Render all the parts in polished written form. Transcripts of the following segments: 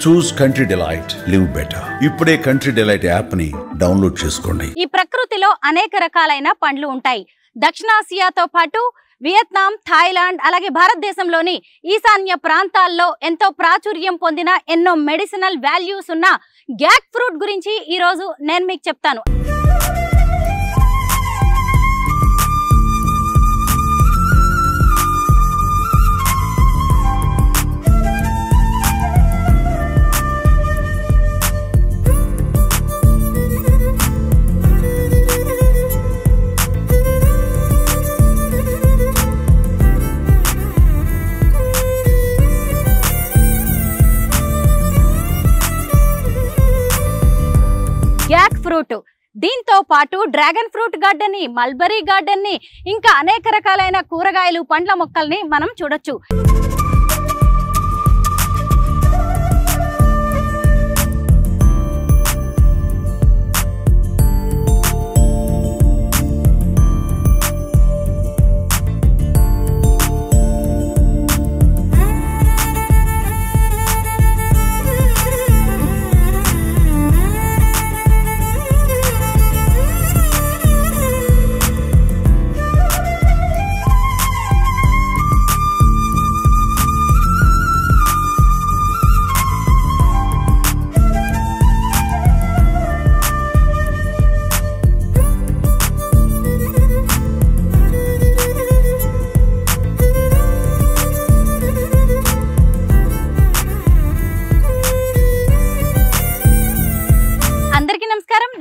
చూస్ country delight, live better. ఇప్పుడే country delight app ని download చేసుకోండి. ఈ ప్రకృతిలో అనేక రకాలైన పండ్లు ఉంటాయి. దక్షిణాసియాతో పాటు వియత్నాం, థాయిలాండ్ అలాగే భారతదేశంలోని ఈశాన్య ప్రాంతాల్లో ఎంతో ప్రాచుర్యం పొందిన ఎన్నో మెడిసినల్ వాల్యూస్ ఉన్న గ్యాక్ ఫ్రూట్ గురించి ఈ రోజు నేను మీకు చెప్తాను. గ్యాక్ ఫ్రూట్, దీంతో పాటు డ్రాగన్ ఫ్రూట్ గార్డెన్ ని, మల్బరీ గార్డెన్ ని, ఇంకా అనేక రకాలైన కూరగాయలు, పండ్ల మొక్కల్ని మనం చూడొచ్చు.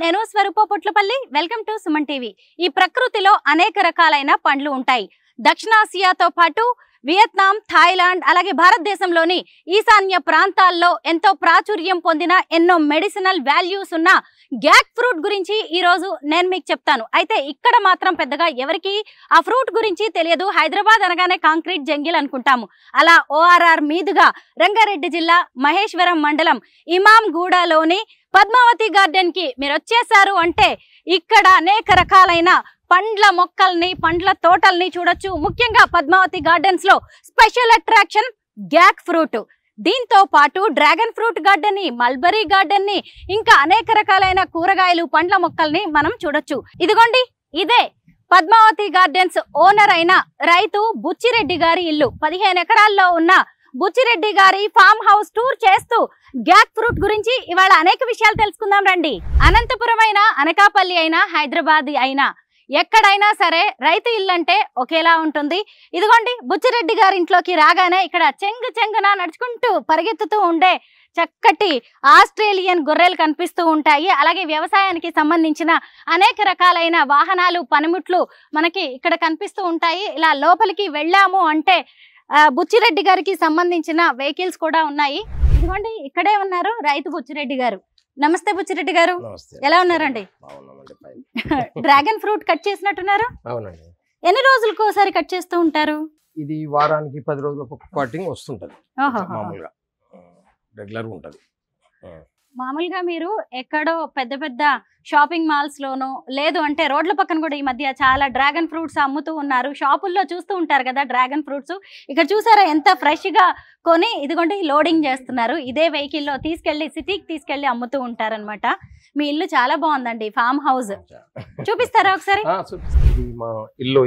నేను Swaroopa Potlapalli, welcome to Suman TV. ఈ ప్రకృతిలో అనేక రకాలైన పండ్లు ఉంటాయి. దక్షిణాసియాతో పాటు వియత్నాం, థాయిలాండ్ అలాగే భారతదేశంలోని ఈశాన్య ప్రాంతాల్లో ఎంతో ప్రాచుర్యం పొందిన ఎన్నో మెడిసినల్ వాల్యూస్ ఉన్న గ్యాక్ ఫ్రూట్ గురించి ఈ రోజు నేను మీకు చెప్తాను. అయితే ఇక్కడ మాత్రం పెద్దగా ఎవరికి ఆ ఫ్రూట్ గురించి తెలియదు. హైదరాబాద్ అనగానే కాంక్రీట్ జంగిల్ అనుకుంటాము. అలా ఓఆర్ఆర్ మీదుగా రంగారెడ్డి జిల్లా మహేశ్వరం మండలం ఇమాంగూడలోని పద్మావతి గార్డెన్ కి మీరు వచ్చేసారు అంటే ఇక్కడ అనేక రకాలైన పండ్ల మొక్కల్ని, పండ్ల తోటల్ని చూడొచ్చు. ముఖ్యంగా పద్మావతి గార్డెన్స్ లో స్పెషల్ అట్రాక్షన్ గ్యాక్ ఫ్రూట్. దీంతో పాటు డ్రాగన్ ఫ్రూట్ గార్డెన్ ని, మల్బరీ గార్డెన్ ని, ఇంకా అనేక రకాలైన కూరగాయలు, పండ్ల మొక్కల్ని మనం చూడొచ్చు. ఇదిగోండి, ఇదే పద్మావతి గార్డెన్స్ ఓనర్ అయిన రైతు బుచ్చిరెడ్డి గారి ఇల్లు. 15 ఎకరాల్లో ఉన్న బుచ్చిరెడ్డి గారి ఫామ్ హౌస్ టూర్ చేస్తూ గ్యాక్ ఫ్రూట్ గురించి ఇవాళ అనేక విషయాలు తెలుసుకుందాం రండి. అనంతపురం అయినా, అనకాపల్లి అయినా, హైదరాబాద్ అయినా, ఎక్కడైనా సరే రైతు ఇల్లు అంటే ఒకేలా ఉంటుంది. ఇదిగోండి, బుచ్చిరెడ్డి గారి ఇంట్లోకి రాగానే ఇక్కడ చెంగున నడుచుకుంటూ పరిగెత్తుతూ ఉండే చక్కటి ఆస్ట్రేలియన్ గొర్రెలు కనిపిస్తూ ఉంటాయి. అలాగే వ్యవసాయానికి సంబంధించిన అనేక రకాలైన వాహనాలు, పనిముట్లు మనకి ఇక్కడ కనిపిస్తూ ఉంటాయి. ఇలా లోపలికి వెళ్ళాము అంటే బుచ్చిరెడ్డి గారికి సంబంధించిన వెహికల్స్ కూడా ఉన్నాయి. ఇదిగోండి, ఇక్కడే ఉన్నారు రైతు బుచ్చిరెడ్డి గారు. నమస్తే బుచ్చిరెడ్డి గారు, ఎలా ఉన్నారండి? డ్రాగన్ ఫ్రూట్ కట్ చేసినట్టున్నారు. అవునండి. ఎన్ని రోజులకు ఒకసారి కట్ చేస్తూ ఉంటారు? ఇది వారానికి 10 రోజులకు కటింగ్ వస్తుంటది. మామూలుగా రెగ్యులర్ ఉంటది. మామూలుగా మీరు ఎక్కడో పెద్ద పెద్ద షాపింగ్ మాల్స్ లోనో, లేదు అంటే రోడ్ల పక్కన కూడా ఈ మధ్య చాలా డ్రాగన్ ఫ్రూట్స్ అమ్ముతూ ఉన్నారు. షాపుల్లో చూస్తూ ఉంటారు కదా డ్రాగన్ ఫ్రూట్స్. ఇక్కడ చూసారా ఎంత ఫ్రెష్ గా కొని ఇదిగోండి లోడింగ్ చేస్తున్నారు. ఇదే వెహికల్లో తీసుకెళ్లి సిటీకి తీసుకెళ్లి అమ్ముతూ ఉంటారనమాట. మీ ఇల్లు చాలా బాగుందండి, ఫామ్ హౌస్. చూపిస్తారా ఒకసారి? ఇది మా ఇల్లు.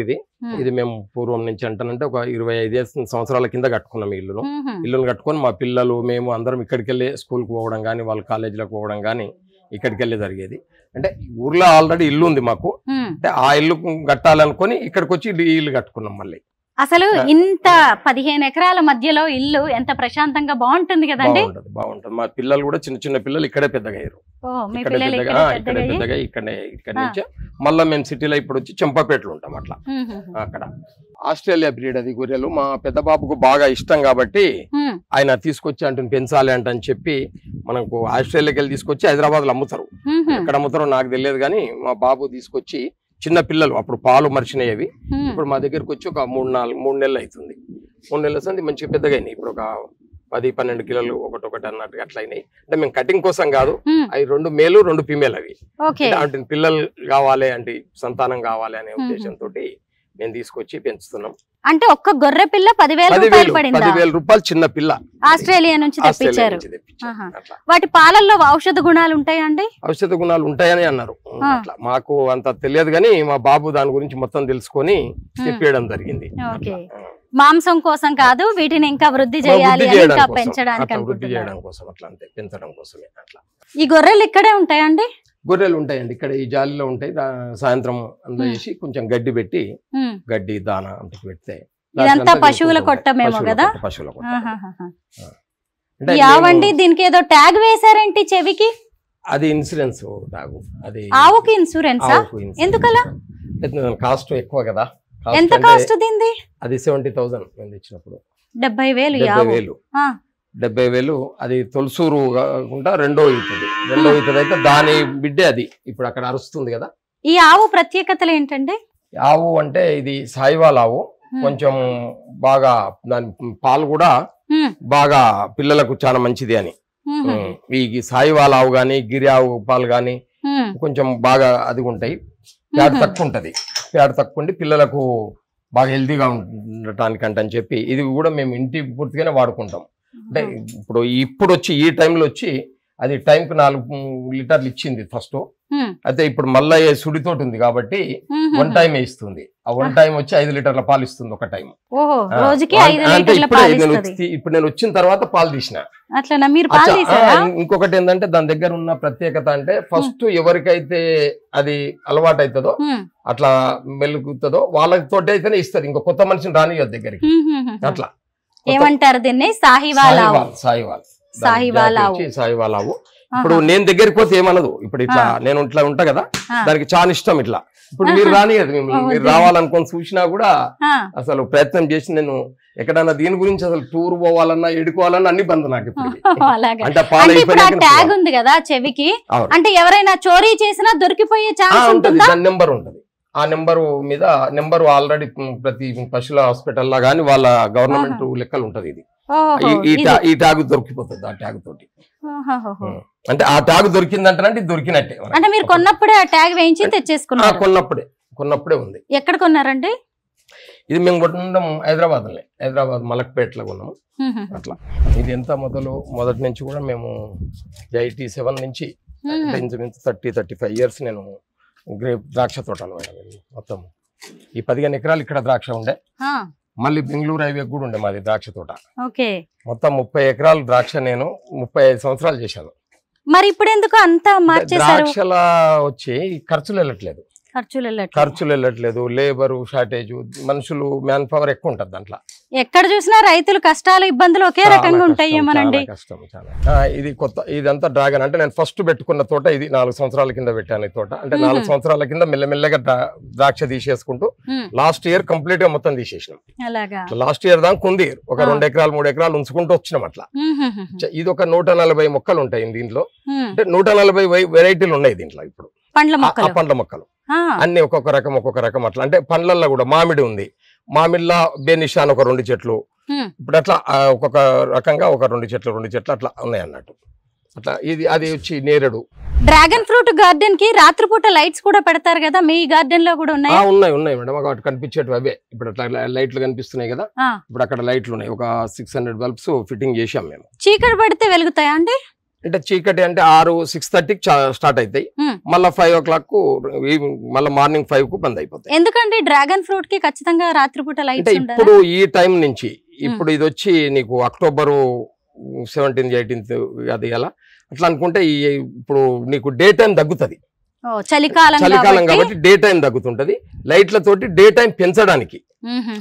ఇది మేము పూర్వం నుంచి అంటానంటే ఒక 25 సంవత్సరాల కింద కట్టుకున్నాం ఇల్లును కట్టుకొని మా పిల్లలు, మేము అందరం ఇక్కడికి వెళ్ళి స్కూల్కి పోవడం కానీ, వాళ్ళ కాలేజీలకు పోవడం కానీ ఇక్కడికి వెళ్ళి జరిగేది. అంటే ఊర్లో ఆల్రెడీ ఇల్లు ఉంది మాకు. అంటే ఆ ఇల్లు కట్టాలనుకొని ఇక్కడికి వచ్చి ఇల్లు కట్టుకున్నాం మళ్ళీ. అసలు ఇంత 15 ఎకరాల మధ్యలో ఇల్లు ఎంత ప్రశాంతంగా బాగుంటుంది కదండి. బాగుంటుంది. మా పిల్లలు కూడా చిన్న చిన్న పిల్లలు ఇక్కడే పెద్దగా అయ్యారు. ఇక్కడ నుంచే మళ్ళీ మేము సిటీలో ఇప్పుడు వచ్చి చెంపపేటలో ఉంటాం. అట్లా అక్కడ ఆస్ట్రేలియా బ్రీడ్ అది గొర్రెలు. మా పెద్ద బాబుకు బాగా ఇష్టం కాబట్టి ఆయన తీసుకొచ్చి అంటుంది పెంచాలి అని చెప్పి మనకు ఆస్ట్రేలియాకి వెళ్ళి తీసుకొచ్చి హైదరాబాద్ లో అమ్ముతారు. ఎక్కడ అమ్ముతారో నాకు తెలియదు కానీ మా బాబు తీసుకొచ్చి, చిన్న పిల్లలు అప్పుడు పాలు మర్చినవి, ఇప్పుడు మా దగ్గరకు వచ్చి ఒక 3 నెలలు అవుతుంది. 3 నెలల సంది మంచిగా పెద్దగా అయినాయి. ఇప్పుడు ఒక 10-12 కిలోలు ఒకటి అన్నట్టుగా అట్లా అయినాయి. అంటే మేము కటింగ్ కోసం కాదు, అవి 2 మేలు 2 ఫీమేల్. అవి అంటే పిల్లలు కావాలి అంటే సంతానం కావాలి అనే ఉద్దేశంతో మేము తీసుకొచ్చి పెంచుతున్నాం. అంటే ఒక్క గొర్రె పిల్ల 10,000 రూపాయలు పడిందా? 10,000 రూపాయలు చిన్న పిల్ల ఆస్ట్రేలియా నుంచి తెప్పించారు. వాటి పాలల్లో ఔషధ గుణాలు ఉంటాయండి? ఔషధ గుణాలు ఉంటాయని అన్నారు. అట్లా మాకు అంత తెలియదు కానీ మా బాబు దాని గురించి మొత్తం తెలుసుకొని చెప్పేయడం జరిగింది. మాంసం కోసం కాదు, వీటిని ఇంకా వృద్ధి చేయాలి, ఇంకా పెంచడానికి, వృద్ధి చేయడం కోసం అట్లా అంతే, పెంచడం కోసమే అట్లా. ఈ గొర్రెలు ఇక్కడే ఉంటాయండి? గొర్రెలు ఉంటాయండి ఇక్కడ ఈ జాలీలో ఉంటాయి. సాయంత్రం అందులో వేసి కొంచెం గడ్డి పెట్టి, గడ్డి దాన అంత పెడితే ఇదంతా పశువుల కొట్టమేమో కదా? పశువుల కొట్ట. యావండి దీనికి ఏదో ట్యాగ్ వేసారేంటి చెవికి? అది ఇన్సూరెన్స్ ట్యాగ్. అది ఆవుకి ఇన్సూరెన్స్? ఎందుకలా? కాస్ట్ ఎక్కువ కదా. ఎంత కాస్ట్ దీంది? అది 70,000 మేము తెచ్చినప్పుడు. 70,000. 70,000. అది తొలసూరు కాకుండా రెండో అవుతుంది అయితే దాని బిడ్డే అది ఇప్పుడు అక్కడ అరుస్తుంది కదా. ఈ ఆవు ప్రత్యేకతలు ఏంటండి? ఆవు అంటే ఇది సాయివాల్ ఆవు, కొంచెం బాగా దాని పాలు కూడా బాగా పిల్లలకు చాలా మంచిది అని. ఈ సాయివాల్ ఆవు గాని గిరి ఆవు పాలు గాని కొంచెం బాగా అది ఉంటాయి. ప్యాడ్ తక్కువ ఉంటది, ప్యాడ్ తక్కువ ఉండి పిల్లలకు బాగా హెల్తీగా ఉండటానికంట అని చెప్పి ఇది కూడా మేము ఇంటి పూర్తిగానే వాడుకుంటాం. అంటే ఇప్పుడు వచ్చి ఈ టైంలో వచ్చి అది టైంకి 4 లీటర్లు ఇచ్చింది ఫస్ట్. అయితే ఇప్పుడు మళ్ళీ సుడితోటి ఉంది కాబట్టి 1 టైం ఇస్తుంది. ఆ 1 టైం వచ్చి 5 లీటర్ల పాలు ఇస్తుంది ఒక టైం. అంటే ఇప్పుడు నేను వచ్చిన తర్వాత పాలు తీసిన. ఇంకొకటి ఏంటంటే దాని దగ్గర ఉన్న ప్రత్యేకత అంటే ఫస్ట్ ఎవరికైతే అది అలవాటు అవుతుందో అట్లా మెలుగుతుందో వాళ్ళతోటి అయితేనే ఇస్తుంది, ఇంకో కొత్త మనిషిని రానియదు దగ్గరికి. అట్లా ఏమంటారు దీన్ని? సాహివాల్ ఆవు. ఇప్పుడు నేను దగ్గరికి పోతే ఏమనదు. ఇప్పుడు ఇట్లా నేను ఇట్లా ఉంటా కదా, దానికి చాలా ఇష్టం ఇట్లా. ఇప్పుడు మీరు రానియదు, మీరు రావాలనుకొని చూసినా కూడా అసలు ప్రయత్నం చేసి నేను ఎక్కడన్నా దీని గురించి అసలు టూర్ పోవాలన్నా ఎడుకోవాలన్నా అన్ని బంద్ నాకు. అంటే ట్యాగ్ ఉంది కదా చెవికి, అంటే ఎవరైనా చోరీ చేసినా దొరికిపోయే ఛాన్స్ ఉంటుందా? దాని నెంబర్ ఉంటుంది. ఆ నెంబరు మీద నెంబరు ఆల్రెడీ ప్రతి పశువుల హాస్పిటల్ లా గానీ వాళ్ళ గవర్నమెంట్ లెక్కలు ఉంటది. ఇది ఈ ట్యాగ్ దొరికిపోతుంది. ఆ ట్యాగ్ తోటి అంటే ఆ ట్యాగ్ దొరికిందంటే దొరికినట్టే. అంటే మీరు కొన్నప్పుడే ఆ ట్యాగ్ వేయించి తెచ్చేసుకున్నారు? కొన్నప్పుడే ఉంది. ఎక్కడ కొన్నారండి? ఇది మేము కొట్టడం హైదరాబాద్ మలక్పేటలో కొన్నాము. అట్లా ఇది ఎంత మొదటి నుంచి కూడా మేము 87 నుంచి ఇంచుమించు 30-35 ఇయర్స్ నేను ద్రాక్ష తోటలు మొత్తం. ఈ 15 ఎకరాలు ఇక్కడ ద్రాక్ష ఉండే, మళ్ళీ బెంగళూరు హైవే కూడా ఉండే మాది ద్రాక్ష తోట. మొత్తం 30 ఎకరాలు ద్రాక్ష నేను 35 సంవత్సరాలు చేశాను. మరి ఇప్పుడు ఎందుకు అంత మార్చేశారు? ద్రాక్షల వచ్చి ఖర్చులు వెళ్ళట్లేదు, లేబరు షార్టేజ్, మనుషులు మ్యాన్ పవర్ ఎక్కువ ఉంటది దాంట్లో. ఎక్కడ చూసినా రైతులు కష్టాలు ఇబ్బందులు ఒకే రకంగా ఉంటాయి. కష్టం చాలా. ఇది ఇదంతా డ్రాగన్ అంటే నేను ఫస్ట్ పెట్టుకున్న తోట ఇది. 4 సంవత్సరాల కింద పెట్టాను ఈ తోట. అంటే 4 సంవత్సరాల కింద మెల్లమెల్లగా ద్రాక్ష తీసేసుకుంటూ లాస్ట్ ఇయర్ కంప్లీట్ గా మొత్తం తీసేసినాం. లాస్ట్ ఇయర్ దాకా ఉంది ఒక 2 ఎకరాలు 3 ఎకరాలు ఉంచుకుంటూ వచ్చినాం అట్లా. ఇది ఒక 140 మొక్కలు ఉంటాయి దీంట్లో. అంటే 140 వెరైటీలు ఉన్నాయి దీంట్లో. ఇప్పుడు పండ్ల మొక్కలు అన్ని ఒక్కొక్క రకం అట్లా. అంటే పండ్లల్లో కూడా మామిడి ఉంది, మామిడిలో బెనిషాన్ ఒక 2 చెట్లు, ఇప్పుడు అట్లా ఒక్కొక్క రకంగా ఒక 2 చెట్లు అట్లా ఉన్నాయి అన్నట్టు. అట్లా అది వచ్చి నేరేడు. డ్రాగన్ ఫ్రూట్ గార్డెన్ కి రాత్రిపూట లైట్స్ కూడా పెడతారు కదా, మీ గార్డెన్ లో కూడా ఉన్నాయి? ఉన్నాయి మేడం. అటు కనిపించేటివి అవే. ఇప్పుడు అట్లా లైట్లు కనిపిస్తున్నాయి కదా, ఇప్పుడు అక్కడ లైట్లు ఉన్నాయి. ఒక 600 బల్బ్స్ ఫిట్టింగ్ చేసాం మేము. చీకటి పడితే వెలుగుతాయా అండి? అంటే చీకటి అంటే 6-6:30కి స్టార్ట్ అవుతాయి, మళ్ళీ 5 o'clock మళ్ళీ మార్నింగ్ 5 కు బంద్ అయిపోతాయి. ఎందుకండి డ్రాగన్ ఫ్రూట్ కి ఖచ్చితంగా రాత్రిపూట లైట్స్? అంటే ఇప్పుడు ఈ టైం నుంచి ఇప్పుడు ఇది వచ్చి నీకు అక్టోబర్ 17th 18th అది ఎలా అట్లా అనుకుంటే ఇప్పుడు నీకు డే టైం తగ్గుతుంది. చలికాలం కాబట్టి డే టైం తగ్గుతుంటది. లైట్లతోటి డే టైం పెంచడానికి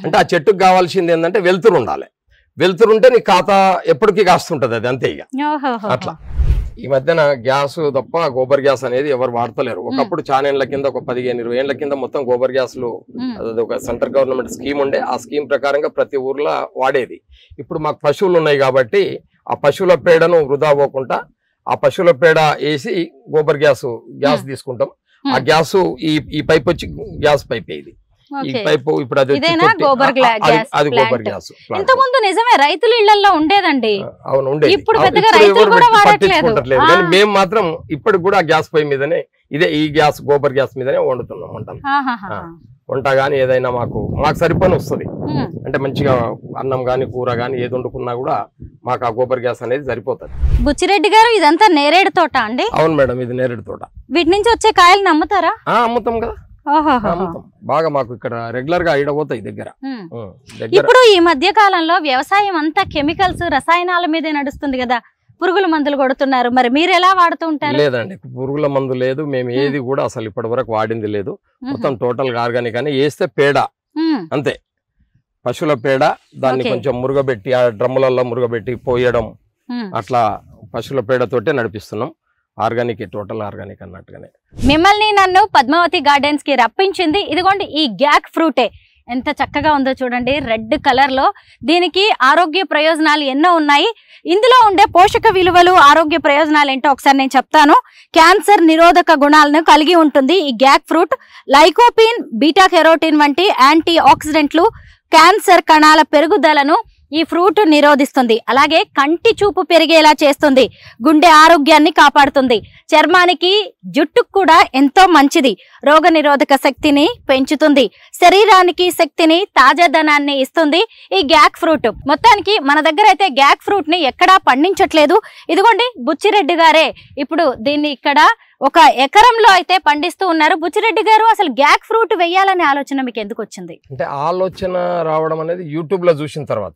అంటే ఆ చెట్టుకు కావాల్సింది ఏంటంటే వెలుతురు ఉండాలి. వెలుతురు ఉంటే నీ ఖాతా ఎప్పటికీ కాస్తుంటది అది, అంతే ఇక అట్లా. ఈ మధ్యన గ్యాస్ తప్ప గోబర్ గ్యాస్ అనేది ఎవరు వాడతలేరు. ఒకప్పుడు చాలా ఏళ్ల కింద ఒక 15-20 ఏళ్ల కింద మొత్తం గోబర్ గ్యాస్లు అది ఒక సెంట్రల్ గవర్నమెంట్ స్కీమ్ ఉండే. ఆ స్కీమ్ ప్రకారంగా ప్రతి ఊర్లో వాడేది. ఇప్పుడు మాకు పశువులు ఉన్నాయి కాబట్టి ఆ పశువుల పేడను వృధా పోకుండా ఆ పశువుల పేడ వేసి గోబర్ గ్యాస్ తీసుకుంటాం. ఆ గ్యాస్ ఈ పైప్ వచ్చి గ్యాస్ పైప్ ఇది. ఈ పైపు ఇప్పుడు అది గోబర్ గ్యాస్. ఇంతకుముందు నిజమే రైతుల ఇళ్లలో ఉండేదండి. అవును ఉండేది. ఇప్పుడు పట్టించుకుంటలేదు కానీ మేము మాత్రం ఇప్పటికి కూడా గ్యాస్ పొయ్యి మీదనే ఈ గ్యాస్ గోబర్ గ్యాస్ మీదనే వండుతున్నాం వంటలు. వంట గాని ఏదైనా మాకు సరిపోని వస్తుంది. అంటే మంచిగా అన్నం గాని కూర గాని ఏది వండుకున్నా కూడా మాకు ఆ గోబర్ గ్యాస్ అనేది సరిపోతుంది. బుచ్చిరెడ్డి గారు ఇదంతా నేరేడు తోట అండి? అవును మేడం, ఇది నేరేడు తోట. వీటి నుంచి వచ్చే కాయలు నమ్ముతారా? అమ్ముతాం కదా, అమ్ముతాం. బాగా మాకు ఇక్కడ రెగ్యులర్ గా ఈడపోతాయి దగ్గర. ఇప్పుడు ఈ మధ్య కాలంలో వ్యవసాయం అంతా కెమికల్స్ రసాయనాల మీదే నడుస్తుంది కదా, పురుగుల మందులు కొడుతున్నారు. మరి మీరు ఎలా వాడుతూ ఉంటారు? లేదండి, పురుగుల మందు లేదు, మేము ఏది కూడా అసలు ఇప్పటి వరకు వాడింది లేదు. మొత్తం టోటల్ ఆర్గానిక్ అని. వేస్తే పేడ అంతే, పశువుల పేడ, దాన్ని కొంచెం మురుగబెట్టి ఆ డ్రమ్ములలో మురుగబెట్టి పోయడం, అట్లా పశువుల పేడతోటే నడిపిస్తున్నాం. ఆర్గానిక్, టోటల్ ఆర్గానిక్ అన్నట్టుగానే. మిమ్మల్ని నన్ను పద్మావతి గార్డెన్స్ కి రప్పించింది ఇదిగోండి ఈ గ్యాక్ ఫ్రూటే. ఎంత చక్కగా ఉందో చూడండి, రెడ్ కలర్ లో. దీనికి ఆరోగ్య ప్రయోజనాలు ఎన్నో ఉన్నాయి. ఇందులో ఉండే పోషక విలువలు, ఆరోగ్య ప్రయోజనాలు ఏంటో ఒకసారి నేను చెప్తాను. క్యాన్సర్ నిరోధక గుణాలను కలిగి ఉంటుంది ఈ gac fruit. Lycopene, beta carotene వంటి యాంటీ ఆక్సిడెంట్లు క్యాన్సర్ కణాల పెరుగుదలను ఈ ఫ్రూట్ నిరోధిస్తుంది. అలాగే కంటి చూపు పెరిగేలా చేస్తుంది, గుండె ఆరోగ్యాన్ని కాపాడుతుంది, చర్మానికి జుట్టుకు కూడా ఎంతో మంచిది, రోగ నిరోధక శక్తిని పెంచుతుంది, శరీరానికి శక్తిని, తాజాదనాన్ని ఇస్తుంది ఈ గ్యాక్ ఫ్రూట్. మొత్తానికి మన దగ్గర అయితే గ్యాక్ ఫ్రూట్ ని ఎక్కడా పండించట్లేదు. ఇదిగోండి బుచ్చిరెడ్డి గారే ఇప్పుడు దీన్ని ఇక్కడ ఒక ఎకరంలో అయితే పండిస్తూ ఉన్నారు. బుచ్చిరెడ్డి గారు, అసలు గ్యాక్ ఫ్రూట్ వేయాలనే ఆలోచన మీకు ఎందుకు వచ్చింది? అంటే ఆలోచన రావడం అనేది యూట్యూబ్ లో చూసిన తర్వాత.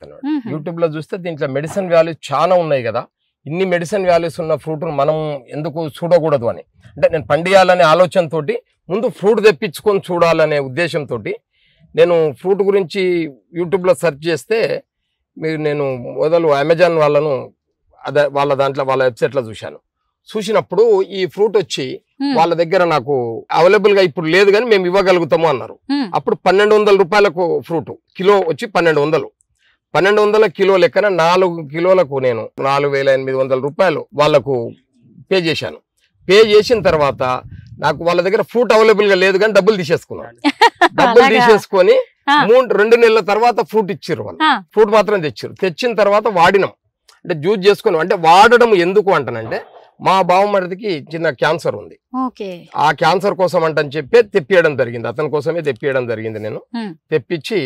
యూట్యూబ్ లో చూస్తే దీంట్లో మెడిసిన్ వాల్యూస్ చాలా ఉన్నాయి కదా, ఇన్ని మెడిసిన్ వాల్యూస్ ఉన్న ఫ్రూట్ మనం ఎందుకు చూడకూడదు అని. అంటే నేను పండియాలనే ఆలోచనతోటి ముందు ఫ్రూట్ తెప్పించుకొని చూడాలనే ఉద్దేశంతో నేను ఫ్రూట్ గురించి యూట్యూబ్ లో సెర్చ్ చేస్తే నేను మొదలు అమెజాన్ వాళ్ళను వాళ్ళ వెబ్సైట్ లో చూసినప్పుడు ఈ ఫ్రూట్ వచ్చి వాళ్ళ దగ్గర నాకు అవైలబుల్ గా ఇప్పుడు లేదు కానీ మేము ఇవ్వగలుగుతాము అన్నారు. అప్పుడు 1200 రూపాయలకు ఫ్రూట్, కిలో వచ్చి 1200 కిలో లెక్కన 4 కిలోలకు నేను 4800 రూపాయలు వాళ్ళకు పే చేశాను. పే చేసిన తర్వాత నాకు వాళ్ళ దగ్గర ఫ్రూట్ అవైలబుల్ గా లేదు కానీ డబ్బులు తీసేసుకున్నాను. డబ్బులు తీసేసుకొని 2 నెలల తర్వాత ఫ్రూట్ ఇచ్చారు వాళ్ళు. ఫ్రూట్ మాత్రం తెచ్చారు. తెచ్చిన తర్వాత వాడినాం, అంటే జ్యూస్ చేసుకున్నాం. అంటే వాడడం ఎందుకు అంటానంటే, మా బావమరిదికి చిన్న క్యాన్సర్ ఉంది. ఆ క్యాన్సర్ కోసం అంటని చెప్పి తెప్పియడం జరిగింది, అతని కోసమే తెప్పియడం జరిగింది. నేను తెప్పించి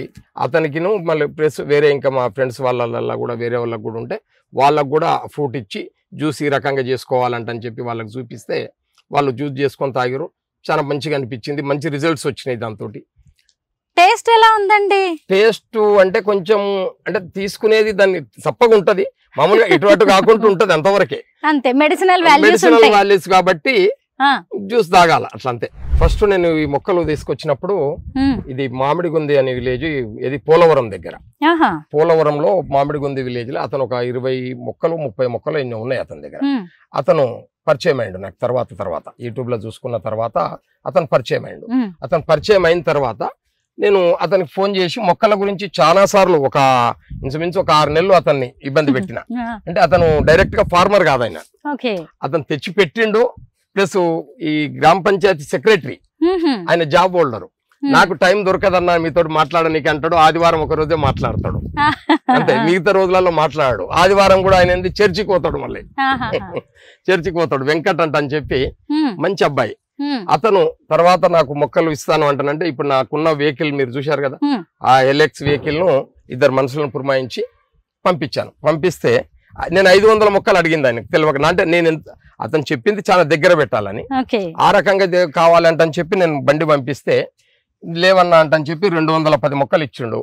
అతనికి మళ్ళీ ప్లస్ వేరే ఇంకా మా ఫ్రెండ్స్ వాళ్ళ కూడా వేరే వాళ్ళకి కూడా ఉంటే వాళ్ళకు కూడా ఫ్రూట్ ఇచ్చి జ్యూస్ ఈ రకంగా చేసుకోవాలంటని చెప్పి వాళ్ళకి చూపిస్తే వాళ్ళు జ్యూస్ చేసుకొని తాగిరు. చాలా మంచిగా అనిపించింది, మంచి రిజల్ట్స్ వచ్చినాయి దాంతో. టేస్ట్ ఎలా ఉందండి? టేస్ట్ అంటే కొంచెం అంటే తీసుకునేది దాన్ని చప్పగా ఉంటది, మామూలుగా ఇటు కాకుండా ఉంటది అంతవరకే. అంతే, మెడిసినల్ వాల్యూస్ కాబట్టి జ్యూస్ తాగాల అట్లా అంతే. ఫస్ట్ నేను ఈ మొక్కలు తీసుకొచ్చినప్పుడు ఇది మామిడిగుంది అనే విలేజ్, ఇది పోలవరం దగ్గర. పోలవరంలో మామిడిగుంది విలేజ్ లో అతను ఒక 20 మొక్కలు 30 మొక్కలు ఎన్నో ఉన్నాయి అతని దగ్గర. అతను పరిచయం అయ్యిండు నాకు తర్వాత యూట్యూబ్ లో చూసుకున్న తర్వాత అతను పరిచయం అయ్యిండు. అతను పరిచయం అయిన తర్వాత నేను అతనికి ఫోన్ చేసి మొక్కల గురించి చాలా సార్లు ఇంచుమించు ఒక 6 నెలలు అతన్ని ఇబ్బంది పెట్టిన. అంటే అతను డైరెక్ట్ గా ఫార్మర్ కాదైనా, అతను తెచ్చి పెట్టిండు. ప్లస్ ఈ గ్రామ పంచాయతీ సెక్రటరీ, ఆయన జాబ్ హోల్డర్. నాకు టైం దొరకదన్నా మీతో మాట్లాడడానికి అంటాడు. ఆదివారం ఒక రోజే మాట్లాడతాడు అంతే, మిగతా రోజులలో మాట్లాడాడు. ఆదివారం కూడా ఆయన చర్చికి పోతాడు, మళ్ళీ చర్చికి పోతాడు. వెంకట్ అని చెప్పి మంచి అబ్బాయి అతను. తర్వాత నాకు మొక్కలు ఇస్తాను అంటానంటే, ఇప్పుడు నాకున్న వెహికల్ మీరు చూశారు కదా, ఆ ఎల్ఎక్స్ వెహికల్ ను 2 మనుషులను పురమాయించి పంపించాను. పంపిస్తే నేను 500 మొక్కలు అడిగింది ఆయనకు తెలియక. అంటే నేను అతను చెప్పింది చాలా దగ్గర పెట్టాలని, ఆ రకంగా కావాలంటని చెప్పి నేను బండి పంపిస్తే లేవన్నా అంటని చెప్పి 210 మొక్కలు ఇచ్చిండు.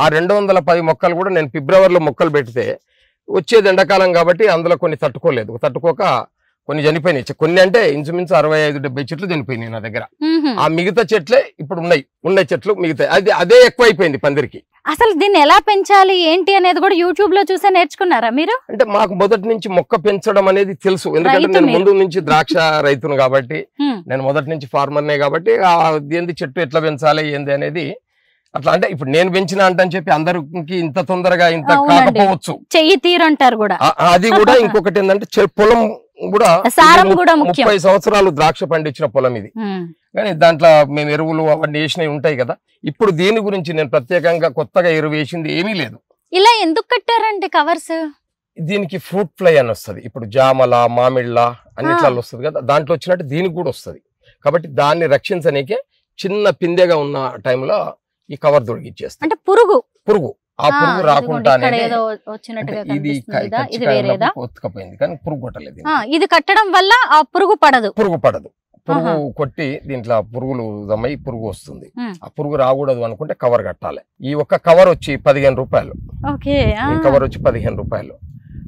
ఆ 210 మొక్కలు కూడా నేను ఫిబ్రవరిలో మొక్కలు పెడితే వచ్చేది ఎండాకాలం కాబట్టి అందులో కొన్ని తట్టుకోక కొన్ని చనిపోయినాయి. కొన్ని అంటే ఇంచుమించు 65-70 చెట్లు చనిపోయినాయి నా దగ్గర. ఆ మిగతా చెట్లే ఇప్పుడు ఉన్నాయి చెట్లు మిగతా. అదే ఎక్కువ అయిపోయింది పందిరికి. అసలు దీన్ని ఎలా పెంచాలి ఏంటి అనేది కూడా యూట్యూబ్ లో చూసే నేర్చుకున్నారా మీరు? అంటే మాకు మొదటి నుంచి మొక్క పెంచడం అనేది తెలుసు, ఎందుకంటే నేను ముందు నుంచి ద్రాక్ష రైతును కాబట్టి, నేను మొదటి నుంచి ఫార్మర్నే కాబట్టి ఏంది చెట్టు ఎట్లా పెంచాలి ఏంది అనేది అట్లా. అంటే ఇప్పుడు నేను పెంచిన అంటని చెప్పి అందరికి ఇంత తొందరగా ఇంత కాకపోవచ్చు, చెయ్యి తీరంటారు కూడా. అది కూడా ఇంకొకటి ఏంటంటే పొలం కూడా 30 సంవత్సరాలు ద్రాక్ష పండించిన పొలం ఇది. కానీ దాంట్లో మేము ఎరువులు అవన్నీ వేసినవి ఉంటాయి కదా. ఇప్పుడు దీని గురించి నేను ప్రత్యేకంగా కొత్తగా ఎరువు వేసింది ఏమీ లేదు. ఇలా ఎందుకు కట్టారంటే కవర్స్? దీనికి ఫ్రూట్ ఫ్లై అని వస్తుంది, ఇప్పుడు జామల మామిళ్ళ అన్నిట్లలో వస్తుంది కదా, దాంట్లో వచ్చినట్టు దీనికి కూడా వస్తుంది. కాబట్టి దాన్ని రక్షించనీకే చిన్న పిందెగా ఉన్న టైంలో ఈ కవర్ తొలగిచ్చేస్తాం. అంటే పురుగు ఆ పురుగు రాకుండా ఇది వేరేదా ఒత్తుకపోయింది కానీ పురుగు కొట్టలేదు. ఇది కట్టడం వల్ల ఆ పురుగు పడదు. పురుగు కొట్టి దీంట్లో పురుగులు జమై పురుగు వస్తుంది. ఆ పురుగు రాకూడదు అనుకుంటే కవర్ కట్టాలి. ఈ ఒక్క కవర్ వచ్చి 15 రూపాయలు. ఈ కవర్ వచ్చి 15 రూపాయలు.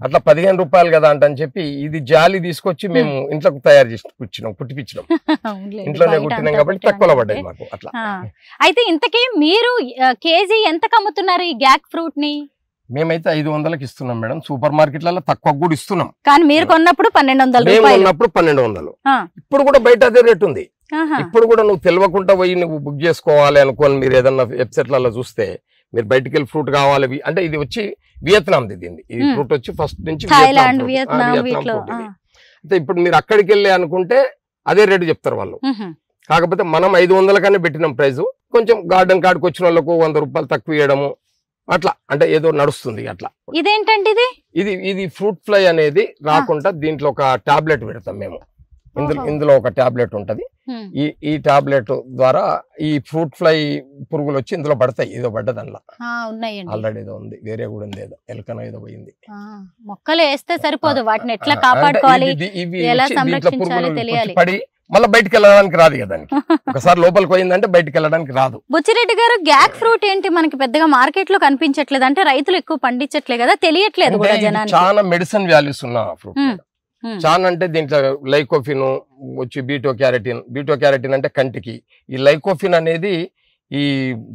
అట్లా 15 రూపాయలు కదా అని చెప్పి ఇది జాలి తీసుకొచ్చి మేము ఇంట్లోకి తయారు చేసి కుట్టిపించినాం. ఇంట్లోనే కుట్టినాం కాబట్టి తక్కువలో పడ్డాయి మాకు అట్లా. అయితే ఇంతకీ మీరు కేజీ ఎంత అమ్ముతున్నారు ఈ గ్యాక్ ఫ్రూట్ ని? మేమైతే 500కి ఇస్తున్నాం మేడం. సూపర్ మార్కెట్లలో తక్కువ కూడా ఇస్తున్నాం. కానీ మీరు కొన్నప్పుడు 1200. మేము కొన్నప్పుడు 1200. ఇప్పుడు కూడా బయట అదే రేట్ ఉంది. ఇప్పుడు కూడా నువ్వు తెలియకుండా పోయి నువ్వు బుక్ చేసుకోవాలి అనుకోని మీరు ఏదన్నా వెబ్సైట్లలో చూస్తే మీరు బయటికి వెళ్ళి ఫ్రూట్ కావాలి అంటే ఇది వచ్చి వియత్నాం దిగింది. ఈ ఫ్రూట్ వచ్చి ఫస్ట్ నుంచి అంటే ఇప్పుడు మీరు అక్కడికి వెళ్ళి అనుకుంటే అదే రేటు చెప్తారు వాళ్ళు. కాకపోతే మనం 500 కన్నా పెట్టినాం ప్రైస్. కొంచెం గార్డెన్ కాడికి వచ్చిన వాళ్ళకు 100 రూపాయలు తక్కువ ఇవ్వడము అట్లా అంటే ఏదో నడుస్తుంది అట్లా. ఇదేంటండి ఇది ఫ్రూట్ ఫ్లై అనేది రాకుండా దీంట్లో ఒక టాబ్లెట్ పెడతాం మేము. ఇందులో ఒక టాబ్లెట్ ఉంటది. ఈ టాబ్లెట్ ద్వారా ఈ ఫ్రూట్ ఫ్లై పురుగులు వచ్చి ఇందులో పడతాయి. ఏదో పడ్డది అందులో ఆల్రెడీ ఏదో ఉంది. వేరే కూడా ఉంది. ఏదో ఎలకన ఏదో పోయింది. మొక్కలు వేస్తే సరిపోదు, వాటిని ఎట్లా కాపాడుకోవాలి, ఎలా సంరక్షించాలి తెలియాలి. పడి మళ్ళీ బయటకు వెళ్ళడానికి రాదు కదా. ఒకసారి లోపలికి పోయిందంటే బయటకు వెళ్ళడానికి రాదు. బుచ్చిరెడ్డి గారు, గ్యాక్ ఫ్రూట్ ఏంటి మనకి పెద్దగా మార్కెట్ లో కనిపించట్లేదు అంటే రైతులు ఎక్కువ పండించట్లేదు కదా, తెలియట్లేదు కూడా జనానికి. చాలా మెడిసిన్ వాల్యూస్ ఉన్న ఫ్రూట్. చాలా అంటే దీంట్లో లైకోఫిన్ వచ్చి బీటో క్యారటిన్ అంటే కంటికి. ఈ లైకోఫిన్ అనేది ఈ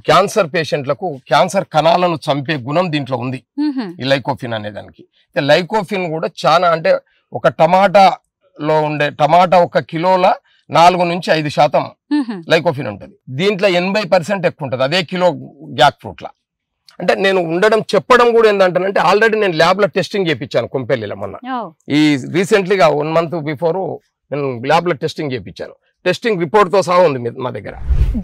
క్యాన్సర్ పేషెంట్లకు క్యాన్సర్ కణాలను చంపే గుణం దీంట్లో ఉంది. ఈ లైకోఫిన్ అనే దానికి. లైకోఫిన్ కూడా చాలా అంటే ఒక టమాటాలో ఉండే టమాటా 1 కిలోల 4 నుంచి 5% లైకోఫిన్ ఉంటుంది. దీంట్లో 80% ఎక్కువ ఉంటుంది అదే కిలో గ్యాక్ ఫ్రూట్ లా. అంటే నేను చెప్పడం కూడా ఏంటంటే ఆల్రెడీ నేను ల్యాబ్ లో టెస్టింగ్ చేయించాను కొంపెల్లిలో మొన్న. ఈ రీసెంట్లీగా 1 మంత్ బిఫోర్ నేను ల్యాబ్ లో టెస్టింగ్ చేయించాను. టెస్టింగ్ రిపోర్ట్ తో సహా ఉంది మా దగ్గర.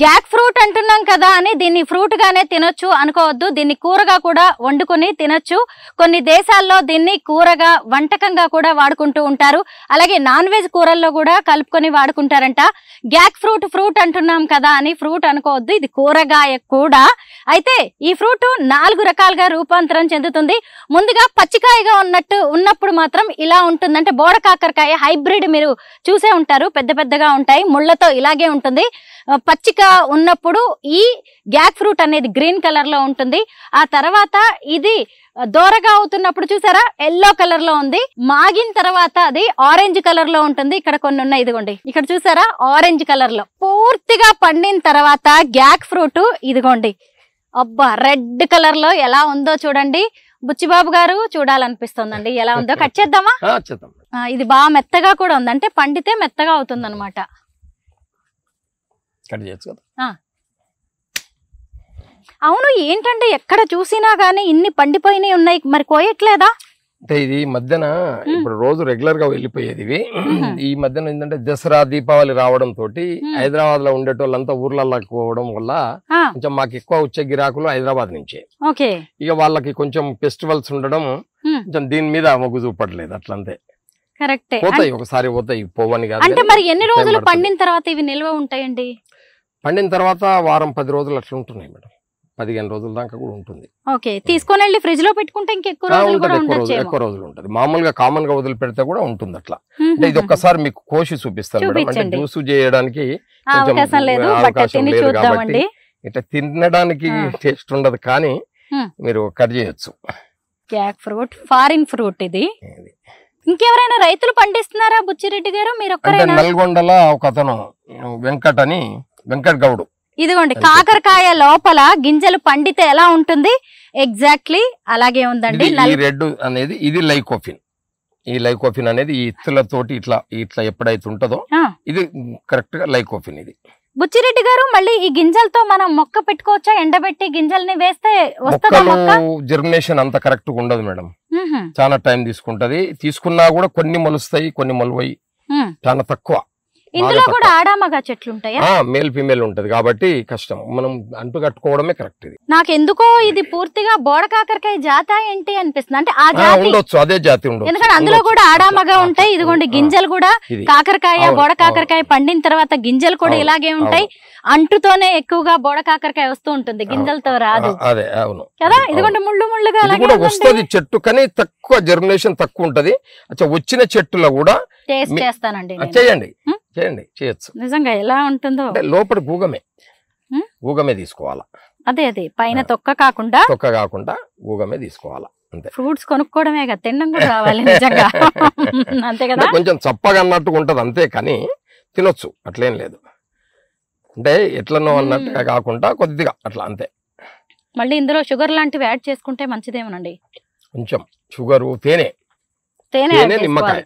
గ్యాక్ ఫ్రూట్ అంటున్నాం కదా అని దీన్ని ఫ్రూట్ గానే తినొచ్చు అనుకోవద్దు. దీన్ని కూరగా కూడా వండుకొని తినొచ్చు. కొన్ని దేశాల్లో దీన్ని కూరగా వంటకంగా కూడా వాడుకుంటూ ఉంటారు. అలాగే నాన్ వెజ్ కూరల్లో కూడా కలుపుకొని వాడుకుంటారంట. గ్యాక్ ఫ్రూట్ అంటున్నాం కదా అని ఫ్రూట్ అనుకోవద్దు, ఇది కూరగాయ కూడా. అయితే ఈ ఫ్రూట్ 4 రకాలుగా రూపాంతరం చెందుతుంది. ముందుగా పచ్చికాయగా ఉన్నప్పుడు మాత్రం ఇలా ఉంటుంది. అంటే బోడ కాకరకాయ హైబ్రిడ్ మీరు చూసే ఉంటారు, పెద్ద పెద్దగా ఉంటాయి, ముళ్ళతో ఇలాగే ఉంటుంది. పచ్చిక ఉన్నప్పుడు ఈ గ్యాక్ ఫ్రూట్ అనేది గ్రీన్ కలర్ లో ఉంటుంది. ఆ తర్వాత ఇది దోరగా అవుతున్నప్పుడు చూసారా ఎల్లో కలర్ లో ఉంది. మాగిన తర్వాత అది ఆరెంజ్ కలర్ లో ఉంటుంది. ఇక్కడ కొన్ని ఉన్నాయి, ఇదిగోండి ఇక్కడ చూసారా ఆరెంజ్ కలర్ లో. పూర్తిగా పండిన తర్వాత గ్యాక్ ఫ్రూట్ ఇదిగోండి అబ్బా రెడ్ కలర్ లో ఎలా ఉందో చూడండి. బుచ్చిబాబు గారు చూడాలనిపిస్తుందండి ఎలా ఉందో. కట్ చేద్దామా? ఇది బాగా మెత్తగా కూడా ఉంది, అంటే పండితే మెత్తగా అవుతుంది అనమాట. అవును, ఏంటంటే ఎక్కడ చూసినా గానీ ఇన్ని పండిపోయినాయి ఉన్నాయి, మరి కోయట్లేదా? అంటే ఇది మధ్యన ఇప్పుడు రోజు రెగ్యులర్ గా వెళ్ళిపోయేది. ఈ మధ్యన ఏంటంటే దసరా దీపావళి రావడం తోటి హైదరాబాద్ లో ఉండేటోళ్ళంతా ఊర్లలోకి పోవడం వల్ల కొంచెం మాకు ఎక్కువ వచ్చే గిరాకులు హైదరాబాద్ నుంచే. ఇక వాళ్ళకి కొంచెం ఫెస్టివల్స్ ఉండడం కొంచెం దీని మీద మొగ్గు చూపట్లేదు. అట్లంతే పోతాయి, ఒకసారి పోతాయి, పోవని కాదు. అంటే మరి ఎన్ని రోజులు పండిన తర్వాత ఇవి నిల్వ ఉంటాయండి? పండిన తర్వాత వారం 10 రోజులు అట్లా ఉంటున్నాయి మేడం. 15 రోజుల దాకా కూడా ఉంటుంది. తీసుకొని వెళ్ళి ఫ్రిడ్జ్ లో పెట్టుకుంటే ఇంకెక్కువ రోజులు ఉంటుంది. మామూలుగా కామన్ గా వదిలి పెడితే కూడా ఉంటుంది అట్లా. అంటే ఇది ఒక్కసారి మీకు కోసి చూపిస్తాను మేడం. అంటే జ్యూస్ చేయడానికి అవకాశం లేదు కాబట్టి ఇట్లా తినడానికి టేస్ట్ ఉండదు, కానీ మీరు కట్ చేయొచ్చు. గ్యాక్ ఫ్రూట్ ఫారిన్ ఫ్రూట్ ఇది. ఇంకెవరైనా రైతులు పండిస్తున్నారా బుచ్చిరెడ్డి గారు? మీరు నల్గొండలో ఒక అతను వెంకట్ గౌడ్. ఇదిగోండి కాకరకాయ లోపల గింజలు పండితే ఎలా ఉంటుంది ఎగ్జాక్ట్లీ అలాగే ఉందండి. ఈ రెడ్ అనేది ఇది లైకోఫిన్. ఈ లైకోఫిన్ అనేది ఈ ఇత్తులతోటి ఇట్లా ఎప్పుడైతే ఉంటుందో ఇది కరెక్ట్ గా లైకోఫిన్. ఇది బుచ్చిరెడ్డి గారు మళ్ళీ ఈ గింజలతో మనం మొక్క పెట్టుకోవచ్చా? ఎండబెట్టి గింజల్ని వేస్తే వస్తుందా? జర్మినేషన్ అంత కరెక్ట్ గా ఉండదు మేడం, చాలా టైం తీసుకుంటది. తీసుకున్నా కూడా కొన్ని మొలుస్తాయి, కొన్ని మొలవయి, చాలా తక్కువ. ఇందులో కూడా ఆడామగా చెట్లు ఉంటాయా? మేల్ ఫీమేల్ ఉంటది కాబట్టి కష్టం, మనం అంటు కట్టుకోవడమే కరెక్ట్. ఇది నాకు ఎందుకో ఇది పూర్తిగా బోడ కాకరకాయ జాత ఏంటి అనిపిస్తుంది. అంటే ఆ జాతి ఉండొచ్చు, అదే జాతి ఉండొచ్చు. ఎందుకంటే అందులో కూడా ఆడామగా ఉంటాయి. ఇదిగోండి గింజలు కూడా కాకరకాయ బోడ కాకరకాయ పండిన తర్వాత గింజలు కూడా ఇలాగే ఉంటాయి. అంటుతోనే ఎక్కువగా బోడ కాకరకాయ వస్తూ ఉంటుంది, గింజలతో రాదు. అదే అవును కదా. ఇదిగోండి ముళ్ళు ముళ్ళుగా వస్తుంది చెట్టు, కానీ తక్కువ జర్మినేషన్ తక్కువ ఉంటది. వచ్చిన చెట్టులో కూడా టేస్ట్ చేస్తానండి. చేయండి చేయొచ్చు. నిజంగా ఎలా ఉంటుందో. లోపల గూగమే తీసుకోవాలా. అదే పైన తొక్క కాకుండా గూగమే తీసుకోవాలా అంతే. ఫ్రూట్స్ కొనుక్కోవడమే కదా, తినడం కూడా రావాలి నిజంగా. అంతే కదా. కొంచెం చప్పగా అన్నట్టుగా ఉంటది అంతే, కానీ తినొచ్చు, అట్లేం లేదు. అంటే ఎట్లనో అన్నట్టుగా కాకుండా కొద్దిగా అట్లా అంతే. మళ్ళీ ఇందులో షుగర్ లాంటివి యాడ్ చేసుకుంటే మంచిదేమోనండి. కొంచెం షుగరు, తేనె, నిమ్మకాయ,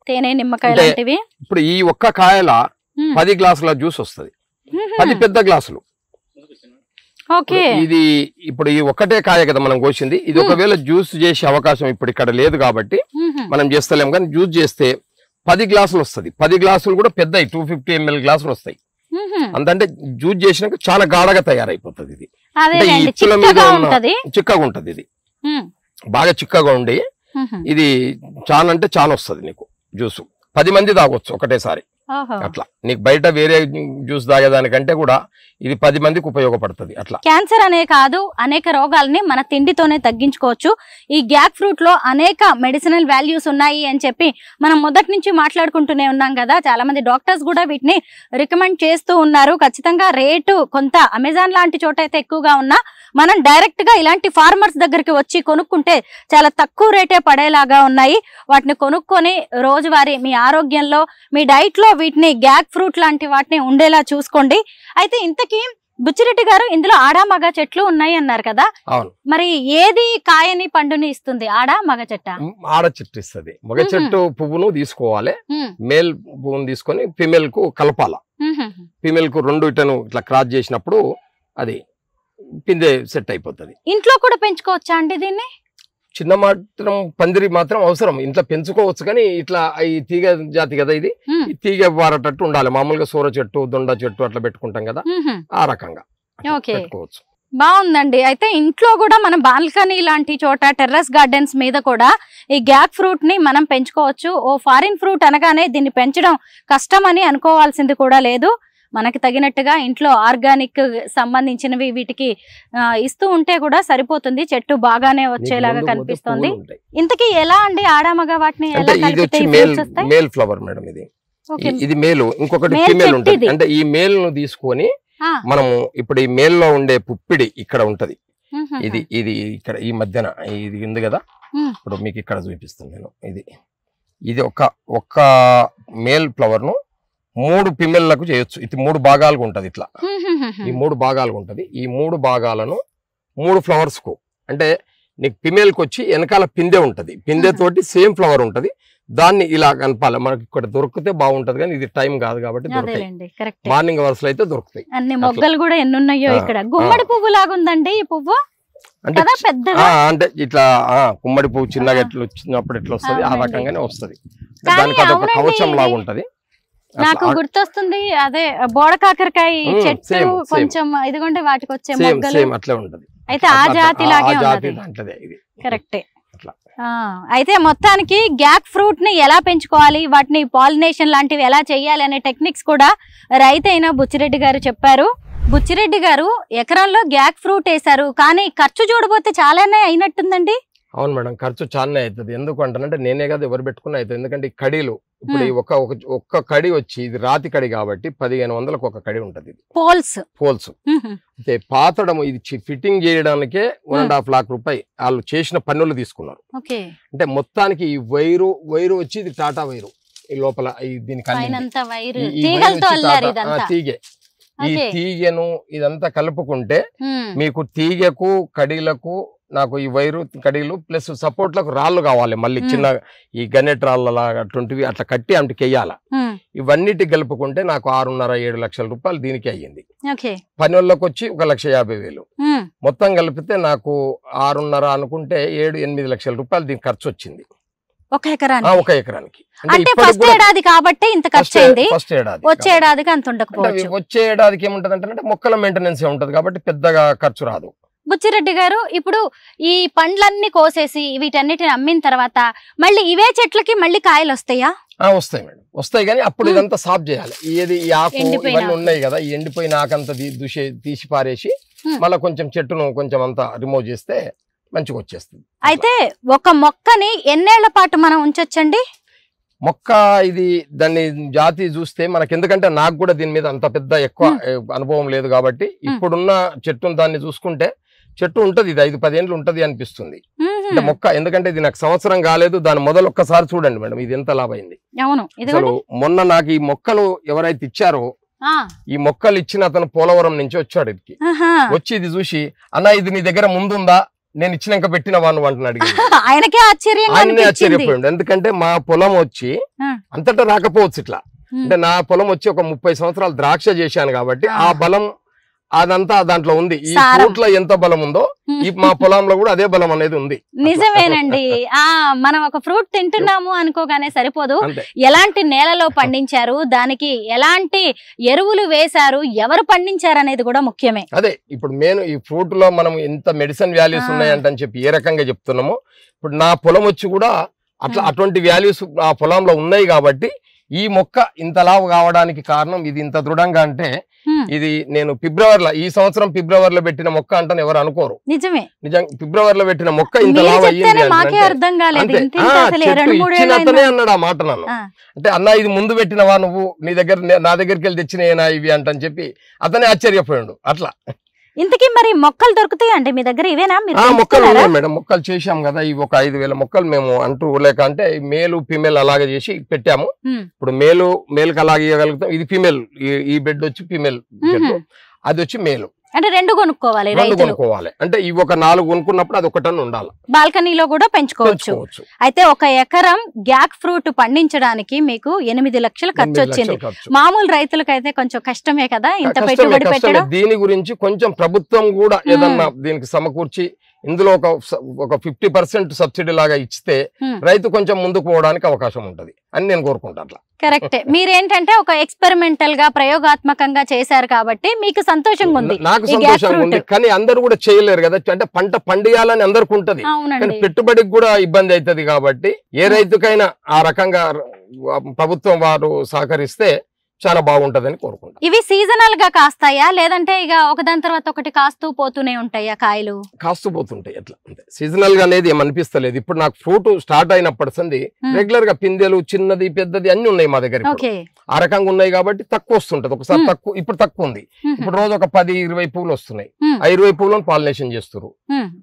తేనె నిమ్మకాయ లాంటివి. ఇప్పుడు ఈ ఒక్క కాయల 10 గ్లాసుల జ్యూస్ వస్తుంది, 10 పెద్ద గ్లాసులు. ఇది ఇప్పుడు ఈ ఒక్కటే కాయ కదా మనం కోసింది. ఇది ఒకవేళ జ్యూస్ చేసే అవకాశం ఇప్పుడు ఇక్కడ లేదు కాబట్టి మనం చేస్తలేం, కానీ జ్యూస్ చేస్తే 10 గ్లాసులు వస్తుంది. 10 గ్లాసులు కూడా పెద్ద 250 ml గ్లాసులు వస్తాయి. అంతంటే జ్యూస్ చేసినాక చాలా గాఢగా తయారైపోతుంది. ఇది చిక్కగా ఉంటది, ఇది బాగా చిక్కగా ఉండి ఇది చాలా అంటే చాలా వస్తుంది నీకు జ్యూస్. 10 మంది తాగొచ్చు ఒకటేసారి. అట్లా నీకు బయట వేరే జ్యూస్ తాగేదానికంటే కూడా ఇది 10 మందికి ఉపయోగపడుతుంది. అట్లా క్యాన్సర్ అనే కాదు, అనేక రోగాలని మన తిండితోనే తగ్గించుకోవచ్చు. ఈ గ్యాక్ ఫ్రూట్ లో అనేక మెడిసినల్ వాల్యూస్ ఉన్నాయి అని చెప్పి మనం మొదటి నుంచి మాట్లాడుకుంటూనే ఉన్నాం కదా. చాలా మంది డాక్టర్స్ కూడా వీటిని రికమెండ్ చేస్తూ ఉన్నారు. ఖచ్చితంగా రేటు కొంత అమెజాన్ లాంటి చోట అయితే ఎక్కువగా ఉన్నా మనం డైరెక్ట్ గా ఇలాంటి ఫార్మర్స్ దగ్గరికి వచ్చి కొనుక్కుంటే చాలా తక్కువ రేటే పడేలాగా ఉన్నాయి. వాటిని కొనుక్కొని రోజువారీ మీ ఆరోగ్యంలో, మీ డైట్ లో వీటిని గ్యాక్ ఫ్రూట్ లాంటి వాటిని ఉండేలా చూసుకోండి. అయితే ఇంతకీ బుచ్చిరెడ్డి గారు, ఇందులో ఆడా మగ చెట్లు ఉన్నాయి అన్నారు కదా, మరి ఏది కాయని పండుని ఇస్తుంది? ఆడా మగ చెట్ట? ఆడ చెట్టు ఇస్తుంది. మగ చెట్టు పువ్వును తీసుకోవాలి, మేల్ పువ్వును తీసుకొని ఫిమేల్ కు కలపాల. ఫిమేల్ కు 2 ఇటను ఇట్లా క్రాస్ చేసినప్పుడు అది పిందె సెట్ అయిపోతుంది. ఇంట్లో కూడా పెంచుకోవచ్చా అండి దీన్ని? చిన్న మాత్రం పందిరి మాత్రం అవసరం, ఇంట్లో పెంచుకోవచ్చు. కానీ ఇట్లా ఈ తీగ జాతి కదా, ఇది తీగ వారటట్టు ఉండాలి. మామూలుగా సూర చెట్టు, దొండ చెట్టు అట్లా పెట్టుకుంటాం కదా, ఆ రకంగా పెట్టుకోవచ్చు. బాగుందండి. అయితే ఇంట్లో కూడా మనం బాల్కనీ లాంటి చోట, టెర్రస్ గార్డెన్స్ మీద కూడా ఈ గ్యాక్ ఫ్రూట్ ని మనం పెంచుకోవచ్చు. ఓ ఫారిన్ ఫ్రూట్ అనగానే దీన్ని పెంచడం కష్టం అని అనుకోవాల్సింది కూడా లేదు. మనకి తగినట్టుగా ఇంట్లో ఆర్గానిక్ సంబంధించినవి వీటికి ఇస్తూ ఉంటే కూడా సరిపోతుంది. చెట్టు బాగానే వచ్చేలాగా కనిపిస్తుంది. ఇంతకీ ఎలా అండి ఆడామగా వాటిని ఎలా కలిపితే మేల్ ఫ్లవర్ మేడం, ఇది మేల్, ఇంకొకటి ఫీమేల్ ఉంటుంది. అంటే ఈ మేల్ ను తీసుకొని మనము ఇప్పుడు ఈ మేల్ లో ఉండే పుప్పిడి ఇక్కడ ఉంటది. ఇది ఇక్కడ ఈ మధ్యన ఇది ఉంది కదా, ఇప్పుడు మీకు ఇక్కడ చూపిస్తాను నేను. ఇది ఒక్క మేల్ ఫ్లవర్ ను 3 ఫిమేల్లకు చేయొచ్చు. ఇది 3 భాగాలుగా ఉంటది. ఇట్లా ఈ 3 భాగాలుగా ఉంటది. ఈ 3 భాగాలను 3 ఫ్లవర్స్ కు, అంటే నీకు ఫిమేల్ కు వచ్చి వెనకాల పిందె ఉంటది, పిందె తోటి సేమ్ ఫ్లవర్ ఉంటది. దాన్ని ఇలా కనపాలి. మనకి ఇక్కడ దొరికితే బాగుంటది, కానీ ఇది టైం కాదు కాబట్టి దొరుకుతాయి. మార్నింగ్ అవర్స్ లో అయితే దొరుకుతాయి. అన్ని మొగ్గలు కూడా ఎన్ని ఉన్నాయో ఇక్కడ. గుమ్మడి పువ్వు లాగా ఉందండి ఈ పువ్వు. అంటే ఇట్లా గుమ్మడి పువ్వు చిన్నగా ఎట్లా వచ్చినప్పుడు ఎట్లా వస్తుంది, ఆ రకంగానే వస్తుంది. దానికి అదొక కవచం లాగా ఉంటది. నాకు గుర్తొస్తుంది అదే బోడ కాకరకాయ చెట్టు, కొంచెం ఇదిగోండి వాటికి వచ్చే మొగ్గలు అట్లే ఉంటది. అయితే ఆ జాతి లాగే ఉంటది. కరెక్టే. అయితే మొత్తానికి గ్యాక్ ఫ్రూట్ ని ఎలా పెంచుకోవాలి, వాటిని పాలినేషన్ లాంటివి ఎలా చేయాలి అనే టెక్నిక్స్ కూడా రైతైన బుచ్చిరెడ్డి గారు చెప్పారు. బుచ్చిరెడ్డి గారు ఎకరంలో గ్యాక్ ఫ్రూట్ వేశారు, కానీ ఖర్చు చూడబోతే చాలానే అయినట్టుందండి. అవును మేడం, ఖర్చు చాలానే అవుతుంది. ఎందుకు అంటానంటే నేనే కాదు ఎవరు పెట్టుకున్నా అవుతుంది. ఎందుకంటే ఈ కడీలు ఇప్పుడు ఒక్క కడి వచ్చి, ఇది రాతి కడి కాబట్టి 1500కు ఒక కడి ఉంటది. పోల్స్ అయితే పాతడం, ఇది ఫిట్టింగ్ చేయడానికే 1.5 లక్ష రూపాయలు వాళ్ళు చేసిన పన్నులు తీసుకున్నారు. అంటే మొత్తానికి ఈ వైరు వచ్చి ఇది టాటా వైరు, ఈ లోపల దీనికి తీగె, ఈ తీగెను ఇదంతా కలుపుకుంటే మీకు తీగకు కడీలకు నాకు ఈ వైరు కడీలు ప్లస్ సపోర్ట్లకు రాళ్ళు కావాలి. మళ్ళీ చిన్న ఈ గన్నెట్ రాళ్ళ అటువంటివి అట్లా కట్టి అంటికి వెయ్యాల. ఇవన్నిటి కలుపుకుంటే నాకు 6.5-7 లక్షల రూపాయలు దీనికి అయ్యింది. పనుల్లోకి వచ్చి 1,50,000. మొత్తం కలిపితే నాకు 6.5 అనుకుంటే 7-8 లక్షల రూపాయలు దీనికి ఖర్చు వచ్చింది. ఒక ఎకరానికి ఒక ఎకరానికి అంటే ఫస్ట్ ఏడాది కాబట్టి ఇంత ఖర్చు అయింది, ఫస్ట్ ఏడాది వచ్చే ఏడాదికి అంత ఉండకపోవచ్చు. వచ్చే ఏడాదికి ఏముంటది అంటే మొక్కల మెయింటెనెన్స్ ఉంటది కాబట్టి పెద్దగా ఖర్చు రాదు. బుచ్చిరెడ్డి గారు, ఇప్పుడు ఈ పండ్లన్నీ కోసేసి వీటన్నిటిని అమ్మిన తర్వాత మళ్ళీ ఇవే చెట్లకి మళ్ళీ కాయలు వస్తాయా? వస్తాయి మేడం, వస్తాయి. కానీ అప్పుడు ఇదంతా సాఫ్ చేయాలి. ఏది ఈ ఆకు ఇవన్నీ ఉన్నాయి కదా, ఈ ఎండిపోయిన ఆకంతా తీసి పారేసి మళ్ళీ కొంచెం చెట్టును కొంచెం అంతా రిమూవ్ చేస్తే మంచిగా వచ్చేస్తుంది. అయితే ఒక మొక్కని ఎన్నేళ్ల పాటు మనం ఉంచొచ్చండి? మొక్క ఇది దాన్ని జాతి చూస్తే మనకి, ఎందుకంటే నాకు కూడా దీని మీద అంత పెద్ద ఎక్కువ అనుభవం లేదు కాబట్టి ఇప్పుడున్న చెట్టును దాన్ని చూసుకుంటే చెట్టు ఉంటది, ఇది 5-10 ఏళ్ళు ఉంటది అనిపిస్తుంది అంటే మొక్క. ఎందుకంటే ఇది నాకు సంవత్సరం కాలేదు, దాని మొదలు ఒక్కసారి చూడండి మేడం, ఇది ఎంత లాభైంది. అసలు మొన్న నాకు ఈ మొక్కలు ఎవరైతే ఇచ్చారో, ఈ మొక్కలు ఇచ్చిన అతను పోలవరం నుంచి వచ్చాడు. ఇది వచ్చి ఇది చూసి, అన్న ఇది నీ దగ్గర ముందుందా, నేను ఇచ్చినాక పెట్టిన వాను అంటున్నాడు. ఆయనకే ఆశ్చర్యపోయాడు. ఎందుకంటే మా పొలం వచ్చి అంతటా రాకపోవచ్చు ఇట్లా, అంటే నా పొలం వచ్చి ఒక 30 సంవత్సరాలు ద్రాక్ష చేశాను కాబట్టి ఆ బలం అదంతా దాంట్లో ఉంది. ఈ ఫ్రూట్ లో ఎంత బలం ఉందో ఈ మా పొలంలో కూడా అదే బలం అనేది ఉంది. నిజమేనండి. మనం ఒక ఫ్రూట్ తింటున్నాము అనుకోగానే సరిపోదు, ఎలాంటి నేలలో పండించారు, దానికి ఎలాంటి ఎరువులు వేశారు, ఎవరు పండించారు అనేది కూడా ముఖ్యమే. అదే ఇప్పుడు నేను ఈ ఫ్రూట్ లో మనం ఎంత మెడిసిన్ వాల్యూస్ ఉన్నాయంటని చెప్పి ఏ రకంగా చెప్తున్నాము. ఇప్పుడు నా పొలం వచ్చి కూడా అట్లా అటువంటి వాల్యూస్ ఆ పొలంలో ఉన్నాయి కాబట్టి ఈ మొక్క ఇంతలా కావడానికి కారణం ఇది ఇంత దృఢంగా. అంటే ఇది నేను ఫిబ్రవరిలో, ఈ సంవత్సరం ఫిబ్రవరిలో పెట్టిన మొక్క అంటాను, ఎవరు అనుకోరు. నిజమే, నిజంగా ఫిబ్రవరిలో పెట్టిన మొక్క ఇంత లావు అయ్యింది ఇచ్చినతనే అన్నాడు ఆ మాట నన్ను. అంటే అన్న ఇది ముందు పెట్టినవా నువ్వు, నీ దగ్గర నా దగ్గరికి వెళ్ళి తెచ్చినయేనా ఇవి అంటని చెప్పి అతనే ఆశ్చర్యపోయాడు. అట్లా ఇంతకీ మరి మొక్కలు దొరుకుతాయండి మీ దగ్గర? ఇవేనా మొక్కలు ఉన్నాయి మేడం, మొక్కలు చేశాం కదా, ఇవి ఒక 5,000 మొక్కలు మేము అంటూ లేక అంటే మేలు ఫీమేల్ అలాగే చేసి పెట్టాము. ఇప్పుడు మేలుకి అలాగే ఇవ్వగలుగుతాం. ఇది ఫీమేల్, ఈ బెడ్ వచ్చి ఫీమేల్, అది వచ్చి మేలు. అంటే రెండు కొనుక్కోవాలి. అంటే ఇవి ఒక 4 కొనుక్కున్నప్పుడు అది 1 టన్ ఉండాలి. బాల్కనీలో కూడా పెంచుకోవచ్చు. అయితే 1 ఎకరం గ్యాక్ ఫ్రూట్ పండించడానికి మీకు 8 లక్షలు ఖర్చు వచ్చింది. మామూలు రైతులకైతే కొంచెం కష్టమే కదా ఇంత పెట్టుబడి పెట్టడం. దీని గురించి కొంచెం ప్రభుత్వం కూడా ఏదన్నా దీనికి సమకూర్చి ఇందులో ఒక 50% సబ్సిడీ లాగా ఇస్తే రైతు కొంచెం ముందుకు పోవడానికి అవకాశం ఉంటది అని నేను కోరుకుంటా. అట్లా కరెక్టే. మీరేంటంటే ఒక ఎక్స్పెరిమెంటల్ గా ప్రయోగాత్మకంగా చేశారు కాబట్టి మీకు సంతోషంగా ఉంది. నాకు సంతోషంగా ఉంది, కానీ అందరూ కూడా చేయలేరు కదా. అంటే పంట పండియాలని అందరికి ఉంటది, కానీ పెట్టుబడికి కూడా ఇబ్బంది అవుతుంది. కాబట్టి ఏ రైతుకైనా ఆ రకంగా ప్రభుత్వం వారు సహకరిస్తే చాలా బాగుంటదని కోరుకుంటా. ఇవి సీజనల్ గా కాస్తాయా, లేదంటే ఇక ఒకదాని తర్వాత ఒకటి కాస్తూ పోతూనే ఉంటాయా కాయలు? కాస్తూ పోతుంటాయి. ఎట్లా అంటే సీజనల్ గా అనేది ఏమనిపిస్తలేదు. ఇప్పుడు నాకు ఫ్రూట్ స్టార్ట్ అయినప్పటి సంది రెగ్యులర్ గా పిందెలు చిన్నది పెద్దది అన్ని ఉన్నాయి మా దగ్గర. ఆ రకంగా ఉన్నాయి కాబట్టి తక్కువ వస్తుంటది. ఒకసారి తక్కువ, ఇప్పుడు తక్కువ ఉంది. ఇప్పుడు రోజు ఒక 10-20 పువ్వులు వస్తున్నాయి. ఆ 20 పువ్వులను పాలినేషన్ చేస్తారు.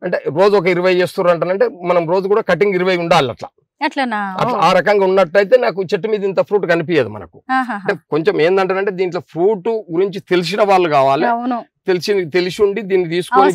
అంటే రోజు ఒక 20 చేస్తారు అంటే మనం రోజు కూడా కటింగ్ 20 ఉండాలి. అట్లా ఆ రకంగా ఉన్నట్టయితే నాకు చెట్టు మీద ఇంత ఫ్రూట్ కనిపించదు మనకు. కొంచెం ఏంటంటే దీంట్లో ఫ్రూట్ గురించి తెలిసిన వాళ్ళు కావాలి, తెలిసి ఉండి దీన్ని తీసుకొని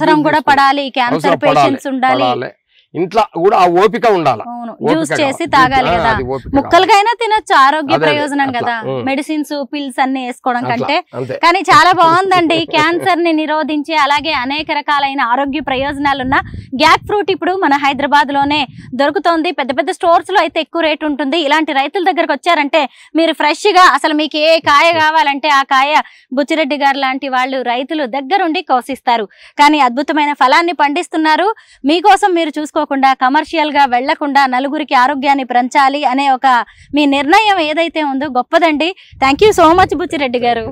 ఇంట్లో కూడా ఆ ఓపిక ఉండాలి. జ్యూస్ చేసి తాగాలి కదా, ముక్కలుగైనా తినొచ్చు, ఆరోగ్య ప్రయోజనం కదా, మెడిసిన్స్ పిల్స్ అన్ని వేసుకోవడం కంటే. కానీ చాలా బాగుందండి. క్యాన్సర్ ని నిరోధించి అలాగే అనేక రకాలైన ఆరోగ్య ప్రయోజనాలున్న గ్యాక్ ఫ్రూట్ ఇప్పుడు మన హైదరాబాద్ లోనే దొరుకుతోంది. పెద్ద పెద్ద స్టోర్స్ లో అయితే ఎక్కువ రేట్ ఉంటుంది. ఇలాంటి రైతుల దగ్గరకు వచ్చారంటే మీరు ఫ్రెష్ గా అసలు మీకు ఏ కాయ కావాలంటే ఆ కాయ బుచ్చిరెడ్డి గారు లాంటి వాళ్ళు రైతులు దగ్గరుండి కోసిస్తారు. కానీ అద్భుతమైన ఫలాన్ని పండిస్తున్నారు. మీకోసం మీరు చూసుకోకుండా, కమర్షియల్ గా వెళ్లకుండా నలుగురికి ఆరోగ్యాన్ని పెంచాలి అనే ఒక మీ నిర్ణయం ఏదైతే ఉందో గొప్పదండి. Thank you so much Buchireddy గారు.